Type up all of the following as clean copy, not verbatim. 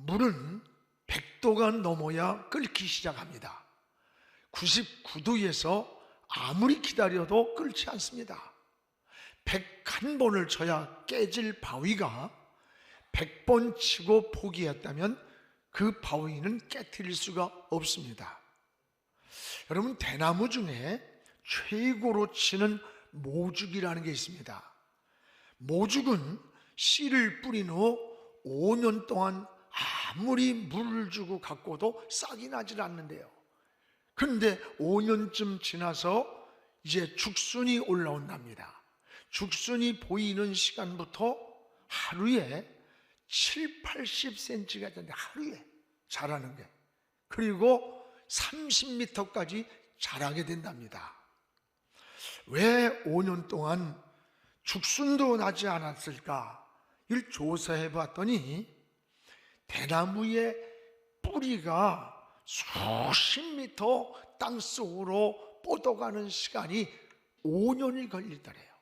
물은 100도가 넘어야 끓기 시작합니다. 99도에서 아무리 기다려도 끓지 않습니다. 101번을 쳐야 깨질 바위가 100번 치고 포기했다면 그 바위는 깨트릴 수가 없습니다. 여러분, 대나무 중에 최고로 치는 모죽이라는 게 있습니다. 모죽은 씨를 뿌린 후 5년 동안 아무리 물을 주고 가꿔도 싹이 나질 않는데요. 그런데 5년쯤 지나서 이제 죽순이 올라온답니다. 죽순이 보이는 시간부터 하루에 7, 80cm가 되는데 하루에 자라는 게, 그리고 30m까지 자라게 된답니다. 왜 5년 동안 죽순도 나지 않았을까? 이를 조사해 봤더니 대나무의 뿌리가 수십 미터 땅속으로 뻗어가는 시간이 5년이 걸리더래요.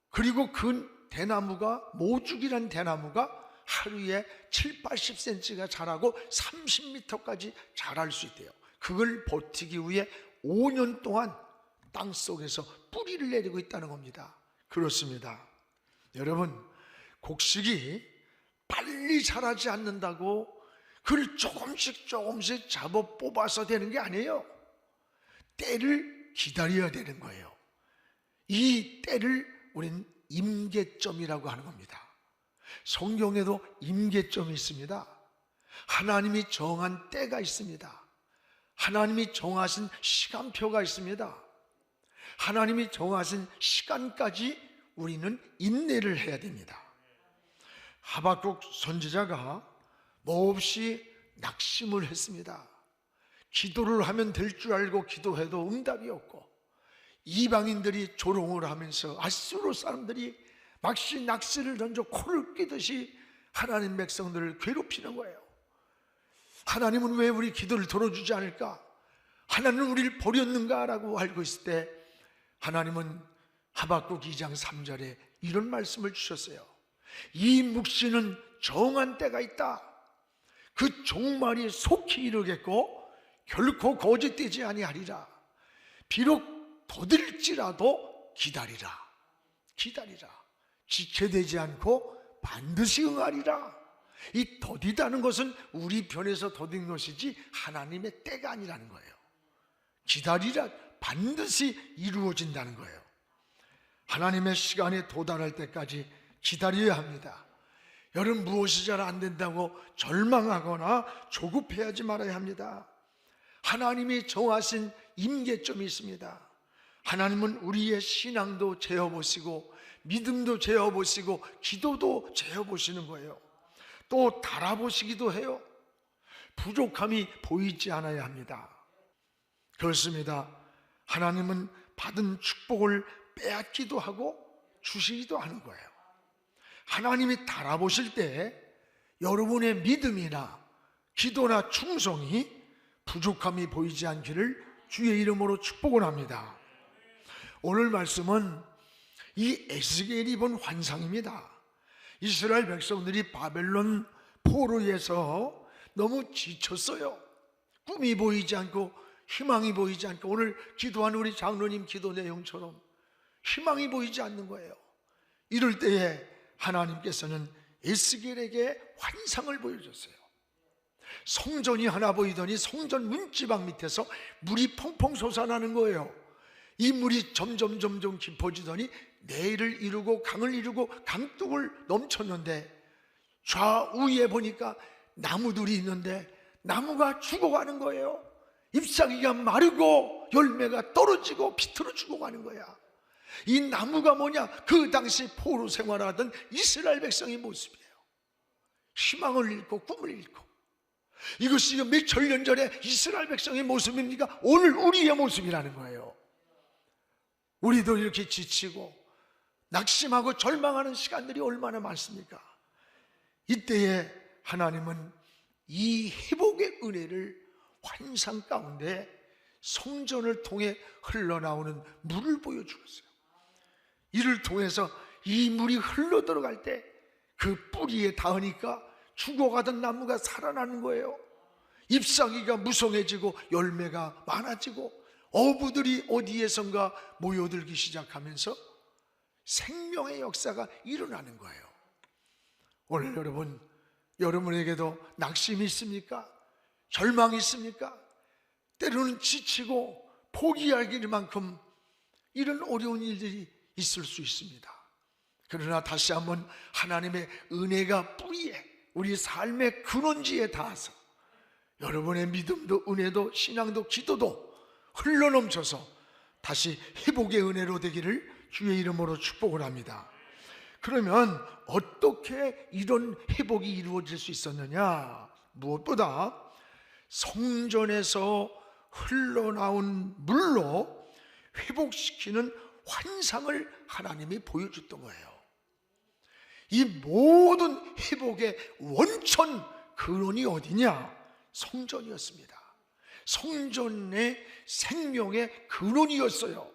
그리고 그 대나무가, 모죽이란 대나무가 하루에 7, 80cm가 자라고 30m까지 자랄 수 있대요. 그걸 버티기 위해 5년 동안 땅속에서 뿌리를 내리고 있다는 겁니다. 그렇습니다. 여러분, 곡식이 빨리 자라지 않는다고 그걸 조금씩 잡아 뽑아서 되는 게 아니에요. 때를 기다려야 되는 거예요. 이 때를 우리는 임계점이라고 하는 겁니다. 성경에도 임계점이 있습니다. 하나님이 정한 때가 있습니다. 하나님이 정하신 시간표가 있습니다. 하나님이 정하신 시간까지 우리는 인내를 해야 됩니다. 하박국 선지자가 몹시 낙심을 했습니다. 기도를 하면 될 줄 알고 기도해도 응답이 없고, 이방인들이 조롱을 하면서 아수르 사람들이 막시 낚시를 던져 코를 끼듯이 하나님 백성들을 괴롭히는 거예요. 하나님은 왜 우리 기도를 들어주지 않을까? 하나님은 우리를 버렸는가? 라고 알고 있을 때 하나님은 하박국 2장 3절에 이런 말씀을 주셨어요. 이 묵시는 정한 때가 있다. 그 종말이 속히 이르겠고 결코 거짓되지 아니하리라. 비록 더딜지라도 기다리라. 지체되지 않고 반드시 응하리라. 이 더디다는 것은 우리 편에서 더딘 것이지 하나님의 때가 아니라는 거예요. 기다리라, 반드시 이루어진다는 거예요. 하나님의 시간에 도달할 때까지 기다려야 합니다. 여러분, 무엇이 잘 안 된다고 절망하거나 조급해하지 말아야 합니다. 하나님이 정하신 임계점이 있습니다. 하나님은 우리의 신앙도 재어보시고 믿음도 재어보시고 기도도 재어보시는 거예요. 또 달아보시기도 해요. 부족함이 보이지 않아야 합니다. 그렇습니다. 하나님은 받은 축복을 빼앗기도 하고 주시기도 하는 거예요. 하나님이 달아보실 때 여러분의 믿음이나 기도나 충성이 부족함이 보이지 않기를 주의 이름으로 축복을 합니다. 오늘 말씀은 이 에스겔이 본 환상입니다. 이스라엘 백성들이 바벨론 포로에서 너무 지쳤어요. 꿈이 보이지 않고 희망이 보이지 않고, 오늘 기도한 우리 장로님 기도 내용처럼 희망이 보이지 않는 거예요. 이럴 때에 하나님께서는 에스겔에게 환상을 보여줬어요. 성전이 하나 보이더니 성전 문지방 밑에서 물이 펑펑 솟아나는 거예요. 이 물이 점점 깊어지더니 내를 이루고 강을 이루고 강둑을 넘쳤는데, 좌우에 보니까 나무들이 있는데 나무가 죽어가는 거예요. 잎사귀가 마르고 열매가 떨어지고 비틀어 죽어가는 거야. 이 나무가 뭐냐? 그 당시 포로 생활하던 이스라엘 백성의 모습이에요. 희망을 잃고 꿈을 잃고. 이것이 몇 천년 전에 이스라엘 백성의 모습입니까? 오늘 우리의 모습이라는 거예요. 우리도 이렇게 지치고 낙심하고 절망하는 시간들이 얼마나 많습니까? 이때에 하나님은 이 회복의 은혜를 환상 가운데 성전을 통해 흘러나오는 물을 보여주었어요. 이를 통해서 이 물이 흘러 들어갈 때 그 뿌리에 닿으니까 죽어가던 나무가 살아나는 거예요. 잎사귀가 무성해지고 열매가 많아지고 어부들이 어디에선가 모여들기 시작하면서 생명의 역사가 일어나는 거예요. 오늘 여러분에게도 낙심이 있습니까? 절망이 있습니까? 때로는 지치고 포기하길 만큼 이런 어려운 일들이 있을 수 있습니다. 그러나 다시 한번 하나님의 은혜가 뿌리에, 우리 삶의 근원지에 닿아서 여러분의 믿음도 은혜도 신앙도 기도도 흘러넘쳐서 다시 회복의 은혜로 되기를 주의 이름으로 축복을 합니다. 그러면 어떻게 이런 회복이 이루어질 수 있었느냐? 무엇보다 성전에서 흘러나온 물로 회복시키는 환상을 하나님이 보여줬던 거예요. 이 모든 회복의 원천 근원이 어디냐? 성전이었습니다. 성전의 생명의 근원이었어요.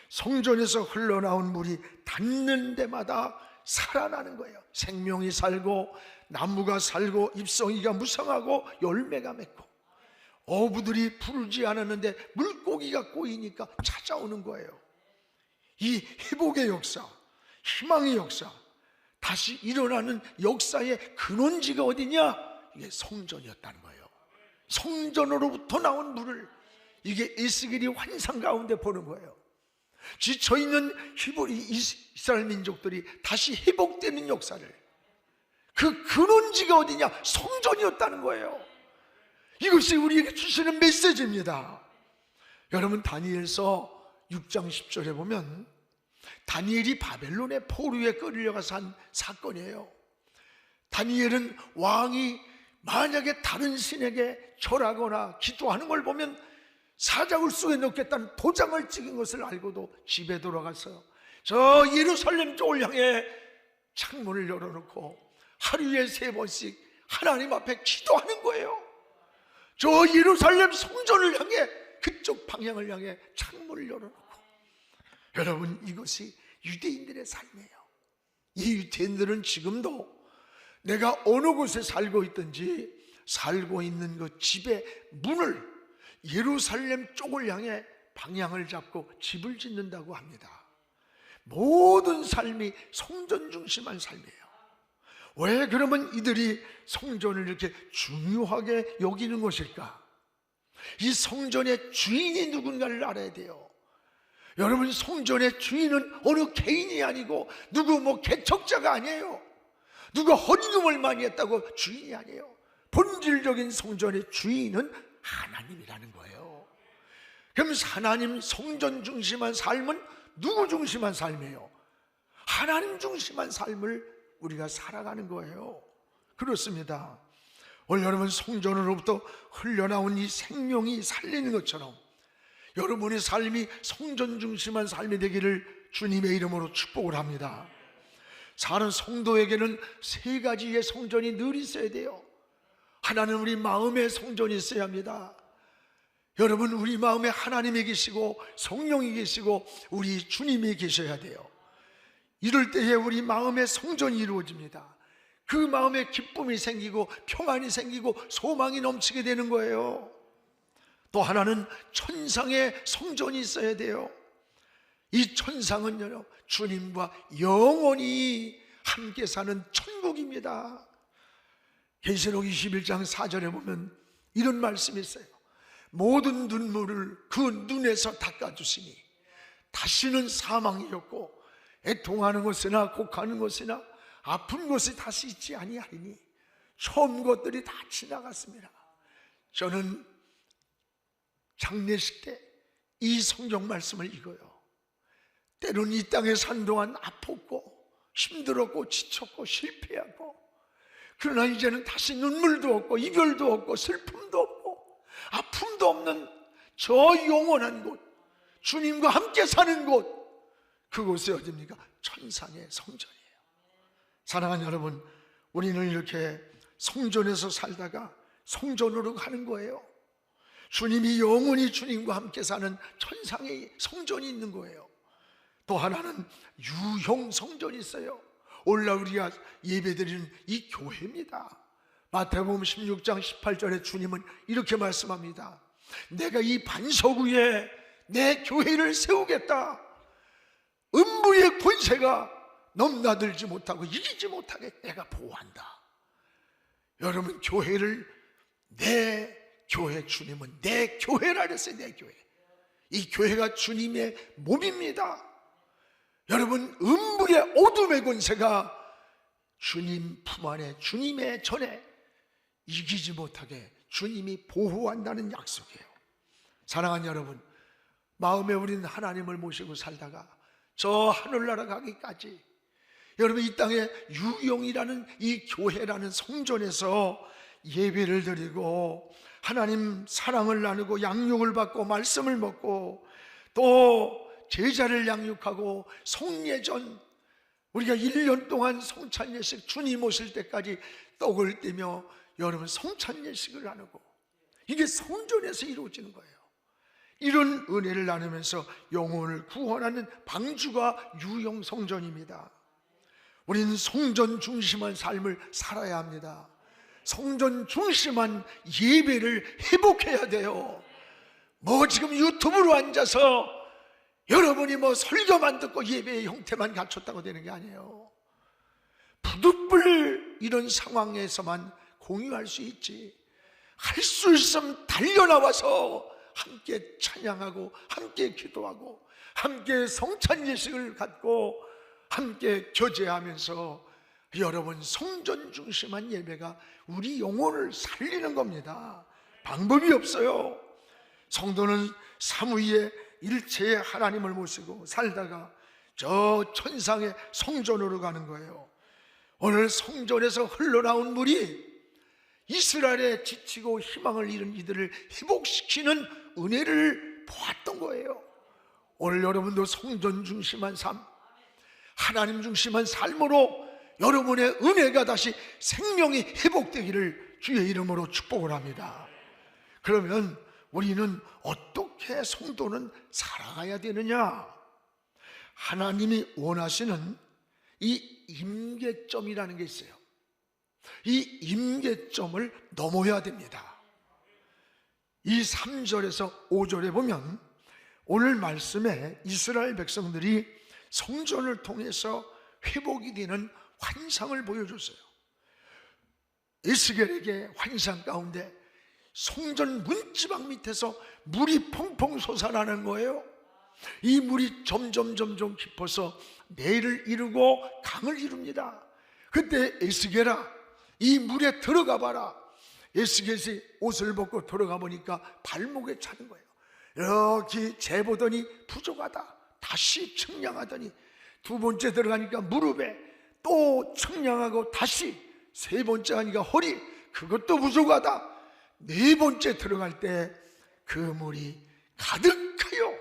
성전에서 흘러나온 물이 닿는 데마다 살아나는 거예요. 생명이 살고 나무가 살고 잎사귀가 무성하고 열매가 맺고 어부들이 부르지 않았는데 물고기가 꼬이니까 찾아오는 거예요. 이 회복의 역사, 희망의 역사, 다시 일어나는 역사의 근원지가 어디냐? 이게 성전이었다는 거예요. 성전으로부터 나온 물을, 이게 에스겔이 환상 가운데 보는 거예요. 지쳐있는 이스라엘 민족들이 다시 회복되는 역사를, 그 근원지가 어디냐? 성전이었다는 거예요. 이것이 우리에게 주시는 메시지입니다. 여러분, 다니엘서 6장 10절에 보면 다니엘이 바벨론의 포로에 끌려가서 한 사건이에요. 다니엘은 왕이 만약에 다른 신에게 절하거나 기도하는 걸 보면 사자굴 속에 넣겠다는 도장을 찍은 것을 알고도 집에 돌아가서 저 예루살렘 쪽을 향해 창문을 열어놓고 하루에 3번씩 하나님 앞에 기도하는 거예요. 저 예루살렘 성전을 향해, 그쪽 방향을 향해 창문을 열어놓고. 여러분, 이것이 유대인들의 삶이에요. 이 유대인들은 지금도 내가 어느 곳에 살고 있든지 살고 있는 그 집의 문을 예루살렘 쪽을 향해 방향을 잡고 집을 짓는다고 합니다. 모든 삶이 성전 중심한 삶이에요. 왜 그러면 이들이 성전을 이렇게 중요하게 여기는 것일까? 이 성전의 주인이 누군가를 알아야 돼요. 여러분, 성전의 주인은 어느 개인이 아니고 누구 개척자가 아니에요. 누가 헌금을 많이 했다고 주인이 아니에요. 본질적인 성전의 주인은 하나님이라는 거예요. 그럼 하나님 성전 중심한 삶은 누구 중심한 삶이에요? 하나님 중심한 삶을 우리가 살아가는 거예요. 그렇습니다. 오늘 여러분, 성전으로부터 흘러나온 이 생명이 살리는 것처럼 여러분의 삶이 성전 중심한 삶이 되기를 주님의 이름으로 축복을 합니다. 사는 성도에게는 3가지의 성전이 늘 있어야 돼요. 하나는 우리 마음의 성전이 있어야 합니다. 여러분, 우리 마음에 하나님이 계시고 성령이 계시고 우리 주님이 계셔야 돼요. 이럴 때에 우리 마음의 성전이 이루어집니다. 그 마음에 기쁨이 생기고 평안이 생기고 소망이 넘치게 되는 거예요. 또 하나는 천상의 성전이 있어야 돼요. 이 천상은요, 주님과 영원히 함께 사는 천국입니다. 계시록 21장 4절에 보면 이런 말씀이 있어요. 모든 눈물을 그 눈에서 닦아주시니 다시는 사망이 없고 애통하는 것이나 곡하는 것이나 아픈 것이 다시 있지 아니하리니 처음 것들이 다 지나갔습니다. 저는 장례식 때 이 성경 말씀을 읽어요. 때로는 이 땅에 산 동안 아팠고 힘들었고 지쳤고 실패하고, 그러나 이제는 다시 눈물도 없고 이별도 없고 슬픔도 없고 아픔도 없는 저 영원한 곳, 주님과 함께 사는 곳, 그곳이 어디입니까? 천상의 성전이에요. 사랑하는 여러분, 우리는 이렇게 성전에서 살다가 성전으로 가는 거예요. 주님이 영원히 주님과 함께 사는 천상의 성전이 있는 거예요. 또 하나는 유형 성전이 있어요. 오늘 우리가 예배드리는 이 교회입니다. 마태복음 16장 18절에 주님은 이렇게 말씀합니다. 내가 이 반석 위에 내 교회를 세우겠다. 음부의 권세가 넘나들지 못하고 이기지 못하게 내가 보호한다. 여러분, 교회를, 내 교회, 주님은 내 교회라 그랬어요. 내 교회. 이 교회가 주님의 몸입니다. 여러분, 음부의 어둠의 권세가 주님 품 안에, 주님의 전에 이기지 못하게 주님이 보호한다는 약속이에요. 사랑하는 여러분, 마음에 우리는 하나님을 모시고 살다가 저 하늘나라 가기까지 여러분, 이 땅에 유용이라는 이 교회라는 성전에서 예배를 드리고 하나님 사랑을 나누고 양육을 받고 말씀을 먹고 또 제자를 양육하고 성례전, 우리가 1년 동안 성찬예식, 주님 오실 때까지 떡을 떼며 여러분 성찬예식을 나누고, 이게 성전에서 이루어지는 거예요. 이런 은혜를 나누면서 영혼을 구원하는 방주가 유용 성전입니다. 우리는 성전 중심한 삶을 살아야 합니다. 성전 중심한 예배를 회복해야 돼요. 뭐 지금 유튜브로 앉아서 여러분이 뭐 설교만 듣고 예배의 형태만 갖췄다고 되는 게 아니에요. 부득불 이런 상황에서만 공유할 수 있지. 할 수 있으면 달려나와서 함께 찬양하고 함께 기도하고 함께 성찬 예식을 갖고 함께 교제하면서 여러분, 성전 중심한 예배가 우리 영혼을 살리는 겁니다. 방법이 없어요. 성도는 사무의 일체의 하나님을 모시고 살다가 저 천상의 성전으로 가는 거예요. 오늘 성전에서 흘러나온 물이 이스라엘에 지치고 희망을 잃은 이들을 회복시키는 은혜를 보았던 거예요. 오늘 여러분도 성전 중심한 삶, 하나님 중심한 삶으로 여러분의 은혜가 다시 생명이 회복되기를 주의 이름으로 축복을 합니다. 그러면 우리는 어떻게 성도는 살아가야 되느냐? 하나님이 원하시는 이 임계점이라는 게 있어요. 이 임계점을 넘어야 됩니다. 이 3절에서 5절에 보면 오늘 말씀에 이스라엘 백성들이 성전을 통해서 회복이 되는 환상을 보여줬어요. 에스겔에게 환상 가운데 성전 문지방 밑에서 물이 펑펑 솟아나는 거예요. 이 물이 점점 깊어서 내를 이루고 강을 이룹니다. 그때 에스겔아, 이 물에 들어가 봐라. 에스겔이 옷을 벗고 들어가 보니까 발목에 차는 거예요. 이렇게 재보더니 부족하다. 다시 측량하더니 두 번째 들어가니까 무릎에, 또 측량하고 다시 세 번째 하니까 허리, 그것도 부족하다. 네 번째 들어갈 때 그 물이 가득하여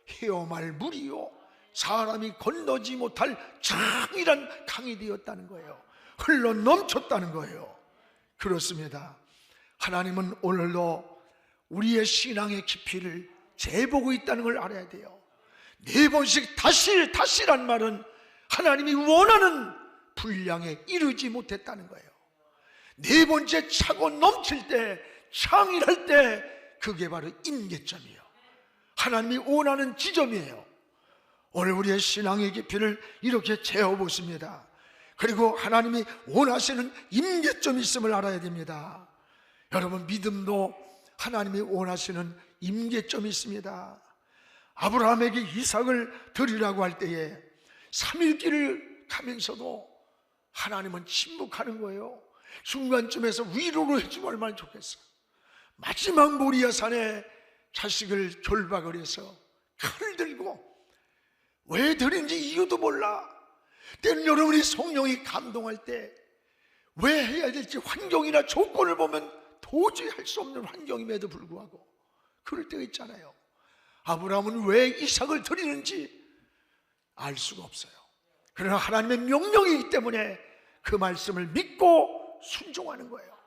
헤엄할 물이요, 사람이 건너지 못할 장이란 강이 되었다는 거예요. 흘러 넘쳤다는 거예요. 그렇습니다. 하나님은 오늘도 우리의 신앙의 깊이를 재보고 있다는 걸 알아야 돼요. 네 번씩 다시란 말은 하나님이 원하는 분량에 이르지 못했다는 거예요. 네 번째 차고 넘칠 때, 창일할 때, 그게 바로 임계점이에요. 하나님이 원하는 지점이에요. 오늘 우리의 신앙의 깊이를 이렇게 재어보십니다. 그리고 하나님이 원하시는 임계점이 있음을 알아야 됩니다. 여러분, 믿음도 하나님이 원하시는 임계점이 있습니다. 아브라함에게 이삭을 드리라고 할 때에 3일 길을 가면서도 하나님은 침묵하는 거예요. 중간쯤에서 위로로 해주면 얼마나 좋겠어. 마지막 모리아 산에 자식을 결박을 해서 칼을 들고, 왜 드린지 이유도 몰라. 때는 여러분이 성령이 감동할 때 왜 해야 될지 환경이나 조건을 보면 도저히 할 수 없는 환경임에도 불구하고 그럴 때가 있잖아요. 아브라함은 왜 이삭을 드리는지 알 수가 없어요. 그러나 하나님의 명령이기 때문에 그 말씀을 믿고 순종하는 거예요.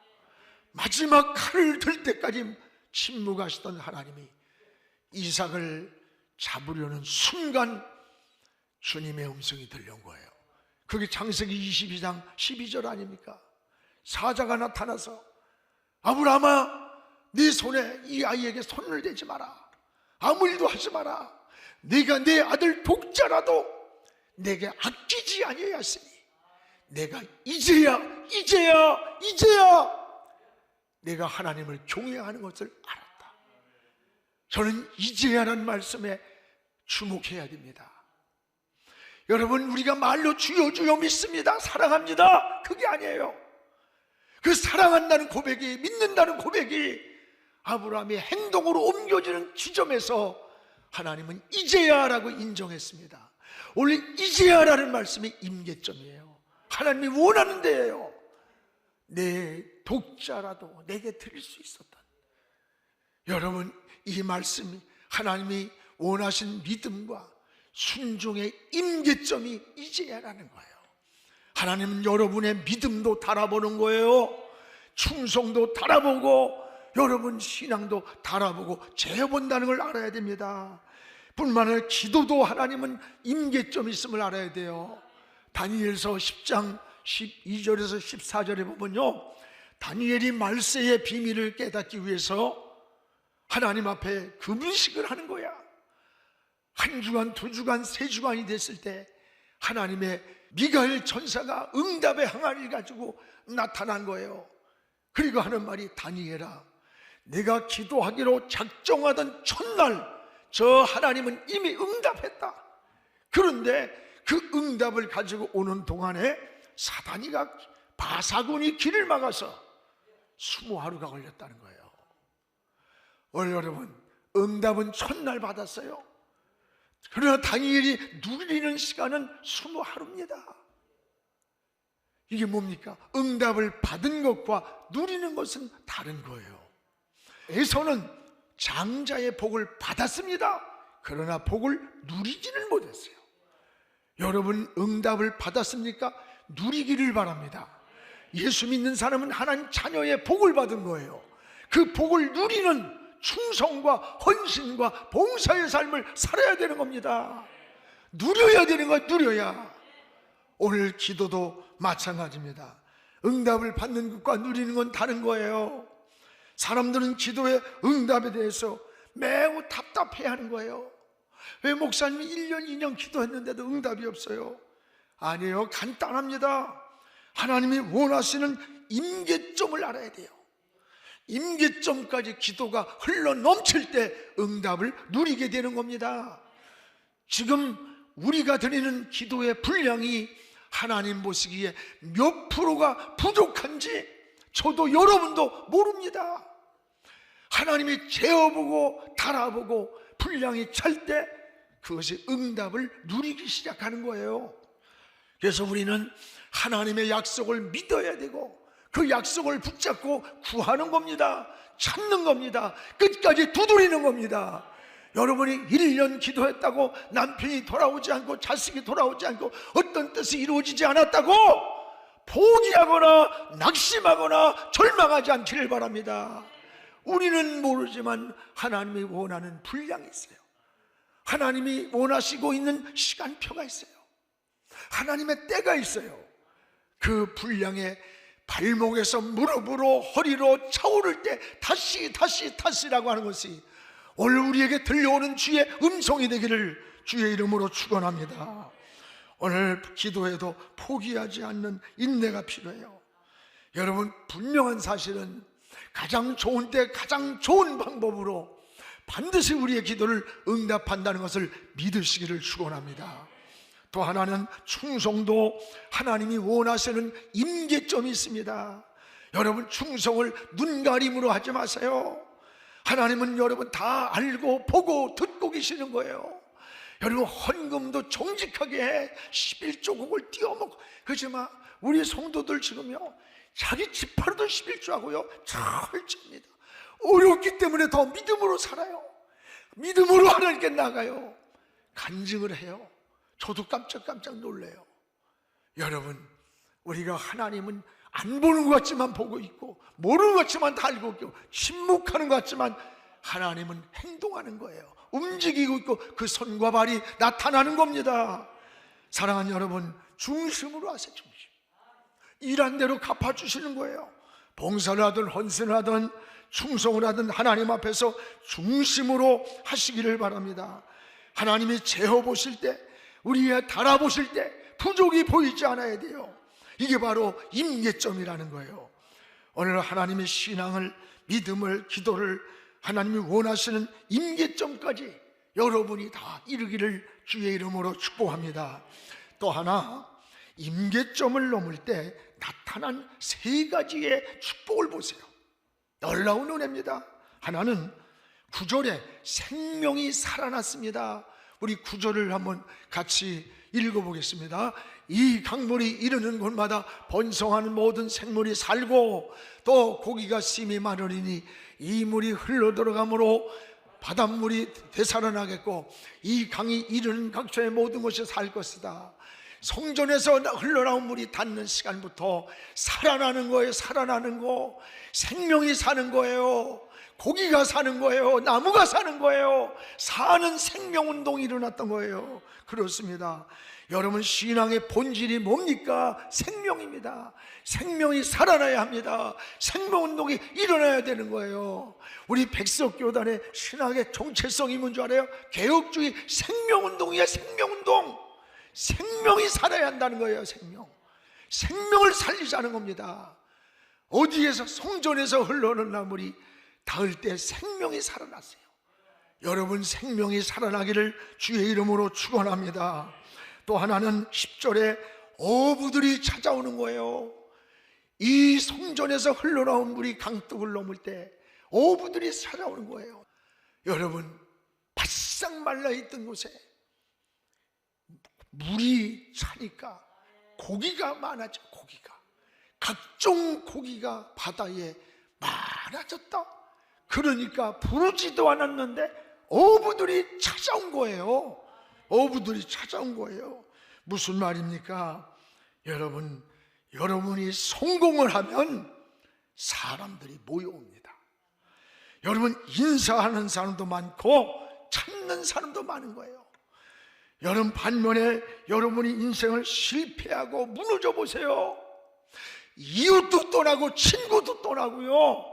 마지막 칼을 들 때까지 침묵하시던 하나님이 이삭을 잡으려는 순간 주님의 음성이 들려온 거예요. 그게 창세기 22장 12절 아닙니까? 사자가 나타나서 아브라함아, 네 손에 이 아이에게 손을 대지 마라. 아무 일도 하지 마라. 네가 내 아들 독자라도 내게 아끼지 아니하였으니 내가 이제야 내가 하나님을 경외하는 것을 알았다. 저는 이제야라는 말씀에 주목해야 됩니다. 여러분, 우리가 말로 주여 주여 믿습니다, 사랑합니다, 그게 아니에요. 그 사랑한다는 고백이, 믿는다는 고백이 아브라함의 행동으로 옮겨지는 지점에서 하나님은 이제야라고 인정했습니다. 원래 이제야라는 말씀이 임계점이에요. 하나님이 원하는 데예요. 내 독자라도 내게 드릴 수 있었던. 여러분, 이 말씀이 하나님이 원하신 믿음과 순종의 임계점이 이제야라는 거예요. 하나님은 여러분의 믿음도 달아보는 거예요. 충성도 달아보고 여러분 신앙도 달아보고 재본다는 걸 알아야 됩니다. 뿐만 아니라 기도도 하나님은 임계점이 있음을 알아야 돼요. 다니엘서 10장 12절에서 14절에 보면요, 다니엘이 말세의 비밀을 깨닫기 위해서 하나님 앞에 금식을 하는 거야. 한 주간, 두 주간, 세 주간이 됐을 때 하나님의 미가엘 천사가 응답의 항아리를 가지고 나타난 거예요. 그리고 하는 말이, 다니엘아, 내가 기도하기로 작정하던 첫날 저 하나님은 이미 응답했다. 그런데 그 응답을 가지고 오는 동안에 사단이가, 바사군이 길을 막아서 20하루가 걸렸다는 거예요. 여러분, 응답은 첫날 받았어요. 그러나 다니엘이 누리는 시간은 20하루입니다. 이게 뭡니까? 응답을 받은 것과 누리는 것은 다른 거예요. 에서는 장자의 복을 받았습니다. 그러나 복을 누리지는 못했어요. 여러분, 응답을 받았습니까? 누리기를 바랍니다. 예수 믿는 사람은 하나님 자녀의 복을 받은 거예요. 그 복을 누리는 충성과 헌신과 봉사의 삶을 살아야 되는 겁니다. 누려야 되는 거예요. 누려야. 오늘 기도도 마찬가지입니다. 응답을 받는 것과 누리는 건 다른 거예요. 사람들은 기도의 응답에 대해서 매우 답답해하는 거예요. 왜 목사님이 1년, 2년 기도했는데도 응답이 없어요? 아니에요. 간단합니다. 하나님이 원하시는 임계점을 알아야 돼요. 임계점까지 기도가 흘러 넘칠 때 응답을 누리게 되는 겁니다. 지금 우리가 드리는 기도의 분량이 하나님 보시기에 몇 프로가 부족한지 저도 여러분도 모릅니다. 하나님이 재어보고 달아보고 분량이 찰 때 그것이 응답을 누리기 시작하는 거예요. 그래서 우리는 하나님의 약속을 믿어야 되고 그 약속을 붙잡고 구하는 겁니다. 찾는 겁니다. 끝까지 두드리는 겁니다. 여러분이 1년 기도했다고 남편이 돌아오지 않고 자식이 돌아오지 않고 어떤 뜻이 이루어지지 않았다고 포기하거나 낙심하거나 절망하지 않기를 바랍니다. 우리는 모르지만 하나님이 원하는 분량이 있어요. 하나님이 원하시고 있는 시간표가 있어요. 하나님의 때가 있어요. 그 분량에 발목에서 무릎으로 허리로 차오를 때 다시라고 하는 것이 오늘 우리에게 들려오는 주의 음성이 되기를 주의 이름으로 축원합니다. 오늘 기도에도 포기하지 않는 인내가 필요해요. 여러분, 분명한 사실은 가장 좋은 때 가장 좋은 방법으로 반드시 우리의 기도를 응답한다는 것을 믿으시기를 축원합니다. 또 하나는 충성도, 하나님이 원하시는 임계점이 있습니다. 여러분, 충성을 눈가림으로 하지 마세요. 하나님은 여러분 다 알고 보고 듣고 계시는 거예요. 여러분, 헌금도 정직하게 해. 11조국을 띄워먹고. 그렇지만 우리 성도들 지금요, 자기 지파로도 11조하고요 철저합니다. 어렵기 때문에 더 믿음으로 살아요. 믿음으로 하나님께 나가요. 간증을 해요. 저도 깜짝깜짝 놀래요. 여러분, 우리가 하나님은 안 보는 것 같지만 보고 있고 모르는 것 같지만 다 알고 있고 침묵하는 것 같지만 하나님은 행동하는 거예요. 움직이고 있고 그 손과 발이 나타나는 겁니다. 사랑하는 여러분, 중심으로 하세요. 중심. 일한 대로 갚아주시는 거예요. 봉사를 하든 헌신을 하든 충성을 하든 하나님 앞에서 중심으로 하시기를 바랍니다. 하나님이 재어보실 때, 우리의 달아보실 때 부족이 보이지 않아야 돼요. 이게 바로 임계점이라는 거예요. 오늘 하나님의 신앙을, 믿음을, 기도를 하나님이 원하시는 임계점까지 여러분이 다 이루기를 주의 이름으로 축복합니다. 또 하나, 임계점을 넘을 때 나타난 세 가지의 축복을 보세요. 놀라운 은혜입니다. 하나는 9절에 생명이 살아났습니다. 우리 9절을 한번 같이 읽어보겠습니다. 이 강물이 이르는 곳마다 번성하는 모든 생물이 살고 또 고기가 심히 많으리니 이 물이 흘러들어가므로 바닷물이 되살아나겠고 이 강이 이르는 각처의 모든 것이 살 것이다. 성전에서 흘러나온 물이 닿는 시간부터 살아나는 거예요. 살아나는 거, 생명이 사는 거예요. 고기가 사는 거예요. 나무가 사는 거예요. 사는 생명운동이 일어났던 거예요. 그렇습니다. 여러분, 신앙의 본질이 뭡니까? 생명입니다. 생명이 살아나야 합니다. 생명운동이 일어나야 되는 거예요. 우리 백석교단의 신학의 정체성이 뭔지 알아요? 개혁주의 생명운동이야. 생명운동. 생명이 살아야 한다는 거예요. 생명을 살리자는 겁니다. 어디에서? 성전에서 흘러오는 물이 닿을 때 생명이 살아났어요. 여러분, 생명이 살아나기를 주의 이름으로 축원합니다. 또 하나는 10절에 어부들이 찾아오는 거예요. 이 성전에서 흘러나온 물이 강둑을 넘을 때 어부들이 찾아오는 거예요. 여러분, 바싹 말라있던 곳에 물이 차니까 고기가 많아져. 각종 고기가 바다에 많아졌다. 그러니까 부르지도 않았는데 어부들이 찾아온 거예요. 어부들이 찾아온 거예요. 무슨 말입니까? 여러분이 성공을 하면 사람들이 모여옵니다. 여러분, 인사하는 사람도 많고 찾는 사람도 많은 거예요. 여러분, 반면에 여러분이 인생을 실패하고 무너져 보세요. 이웃도 떠나고 친구도 떠나고요,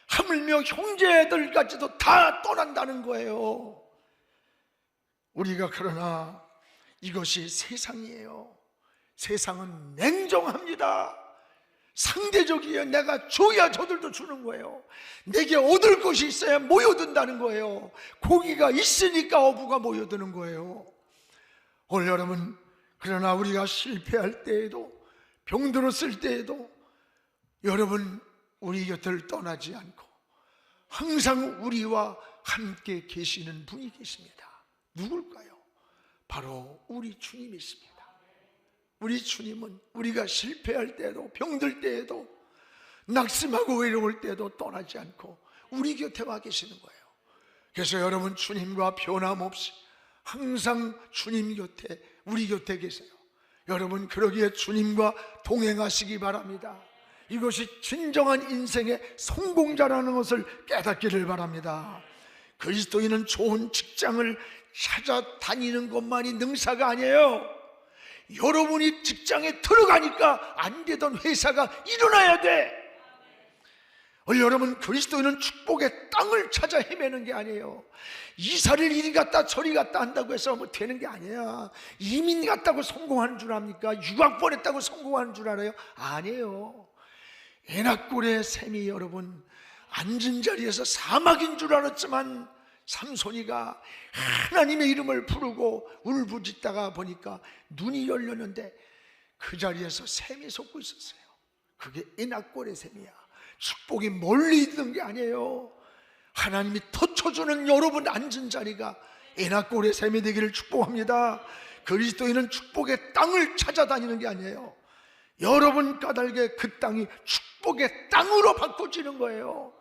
하물며 형제들까지도 다 떠난다는 거예요. 우리가 그러나 이것이 세상이에요. 세상은 냉정합니다. 상대적이에요. 내가 줘야 저들도 주는 거예요. 내게 얻을 것이 있어야 모여든다는 거예요. 고기가 있으니까 어부가 모여드는 거예요. 오늘 여러분, 그러나 우리가 실패할 때에도, 병들었을 때에도 여러분, 우리 곁을 떠나지 않고 항상 우리와 함께 계시는 분이 계십니다. 누굴까요? 바로 우리 주님이십니다. 우리 주님은 우리가 실패할 때에도, 병들 때에도, 낙심하고 외로울 때에도 떠나지 않고 우리 곁에 와 계시는 거예요. 그래서 여러분, 주님과 변함없이 항상 주님 곁에, 우리 곁에 계세요. 여러분, 그러기에 주님과 동행하시기 바랍니다. 이것이 진정한 인생의 성공자라는 것을 깨닫기를 바랍니다. 그리스도인은 좋은 직장을 찾아다니는 것만이 능사가 아니에요. 여러분이 직장에 들어가니까 안 되던 회사가 일어나야 돼. 여러분, 그리스도인은 축복의 땅을 찾아 헤매는 게 아니에요. 이사를 이리 갔다 저리 갔다 한다고 해서 뭐 되는 게 아니야. 이민 갔다고 성공하는 줄 압니까? 유학 보냈다고 성공하는 줄 알아요? 아니에요. 에나꼴의 셈이 여러분, 앉은 자리에서 사막인 줄 알았지만 삼손이가 하나님의 이름을 부르고 울부짖다가 보니까 눈이 열렸는데 그 자리에서 셈이 솟고 있었어요. 그게 에나꼴의 셈이야. 축복이 멀리 있는 게 아니에요. 하나님이 터쳐주는 여러분 앉은 자리가 에나꼴의 셈이 되기를 축복합니다. 그리스도인은 축복의 땅을 찾아다니는 게 아니에요. 여러분 까닭에 그 땅이 축복의 땅으로 바꿔지는 거예요.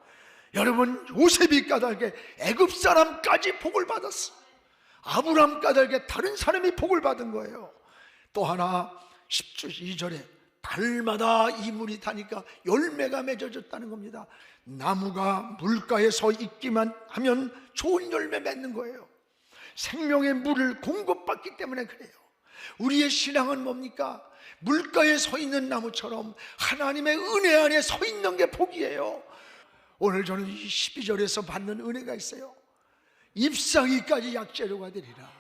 여러분, 요셉이 까닭에 애굽 사람까지 복을 받았어. 아브라함 까닭에 다른 사람이 복을 받은 거예요. 또 하나 12절에 달마다 이 물이 타니까 열매가 맺어졌다는 겁니다. 나무가 물가에 서 있기만 하면 좋은 열매 맺는 거예요. 생명의 물을 공급받기 때문에 그래요. 우리의 신앙은 뭡니까? 물가에 서 있는 나무처럼 하나님의 은혜 안에 서 있는 게 복이에요. 오늘 저는 이 12절에서 받는 은혜가 있어요. 잎사귀까지 약재료가 되리라.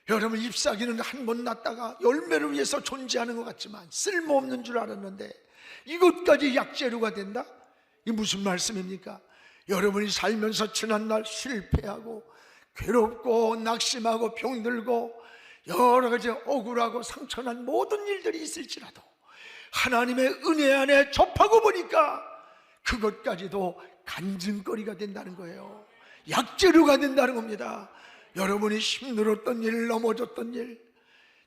여러분, 잎사귀는 한 번 났다가 열매를 위해서 존재하는 것 같지만 쓸모없는 줄 알았는데 이것까지 약재료가 된다? 이게 무슨 말씀입니까? 여러분이 살면서 지난날 실패하고 괴롭고 낙심하고 병들고 여러 가지 억울하고 상처난 모든 일들이 있을지라도 하나님의 은혜 안에 접하고 보니까 그것까지도 간증거리가 된다는 거예요. 약재료가 된다는 겁니다. 여러분이 힘들었던 일, 넘어졌던 일,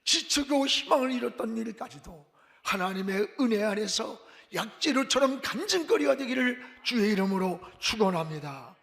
지치고 희망을 잃었던 일까지도 하나님의 은혜 안에서 약재료처럼 간증거리가 되기를 주의 이름으로 축원합니다.